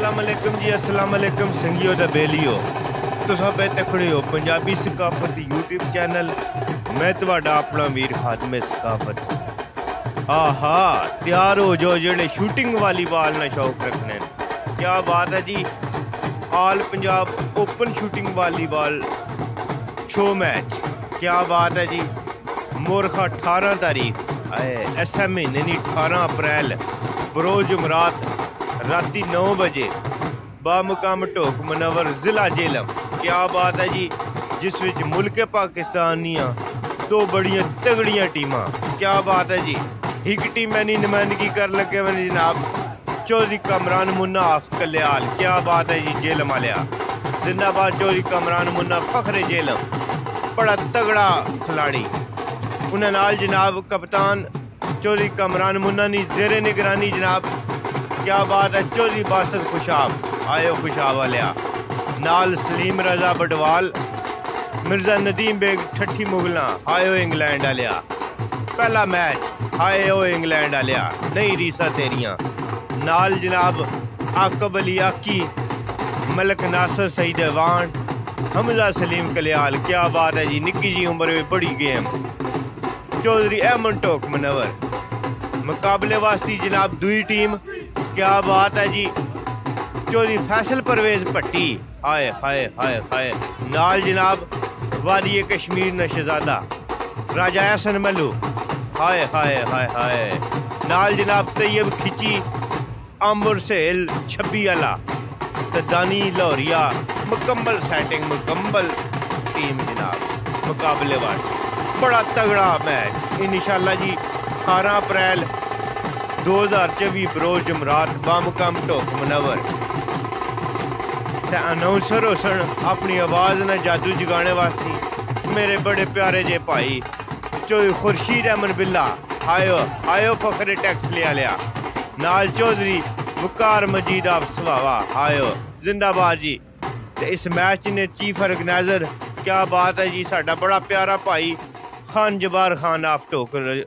अस्सलाम वालेकुम जी, अस्सलाम वालेकुम संगियो ते बेलियो। तुसां पे तकड़े हो पंजाबी सकाफत यूट्यूब चैनल। मैं तुहाडा अपना वीर खादमे सकाफत। आहा तैयार हो जो जेड़े शूटिंग वालीबाल ना शौक रखने। क्या बात है जी, all Punjab open shooting volleyball show match. क्या बात है जी, मोरखा 18 तारीख इस महीने नी 18 अप्रैल बरोज जुमरात राती 9 बजे बामुकाम ढोक मनवर जिला जेलम। क्या बात है जी, जिस विच मुल्क पाकिस्तान दियां दो बड़ियां तगड़ियां टीमां। क्या बात है जी, एक टीम नी नुमाइंदगी कर लगे वन जनाब चौधरी कमरान मुन्ना आफ कल्याल। क्या बात है जी, जेलम आलिया जिंदाबाद। चौधरी कमरान मुन्ना फखरे जेलम, बड़ा तगड़ा खिलाड़ी। उन्हें नाल जनाब कप्तान चौधरी कमरान मुन्ना नी जेरे निगरानी जनाब। क्या बात है, चौधरी बासत खुशाब आयो खुशाब वालिया नाल सलीम रजा बडवाल मिर्जा नदीम बेग ठठी मुगला आयो इंग्लैंड आलिया। पहला मैच आयो इंग्लैंड आलिया नहीं रीसा तेरिया नाल जनाब आकब अली आकी मलक नासर सईद वान हमजा सलीम कल्याल। क्या बात है जी, निक्की जी उम्र में बड़ी गेम। चौधरी अहमद टोक मनवर मुकाबले वास्ती जनाब दुई टीम। क्या बात है जी, चौधरी फैसल परवेज भट्टी हाय हाय हाय हाय नाल जनाब वाली कश्मीर नशहजादा राजा हसन मल्लू हाय हाय हाय हाय नाल जनाब तैयब खिची आम्बर सेल 26 अला दानी लाहौरिया। मुकम्मल सेटिंग मुकम्मल टीम जनाब मुकाबले वाली बड़ा तगड़ा मैच इंशाल्लाह जी 18 अप्रैल 2024 बरोज जुमरात बामुकाम ढोक मनवर। अनाउंसर होसन अपनी आवाज़ न जादू जगाने वास्ते मेरे बड़े प्यारे जे भाई चौधरी खुर्शीद अहमद बिल्ला आयो आयो फखरे टैक्स लिया नाल चौधरी वकार मजीद आप सवावा आयो जिंदाबाद जी। ते इस मैच ने चीफ ऑर्गेनाइजर क्या बात है जी, साडा बड़ा प्यारा भाई खान जबार खान आप ढोक मनवर।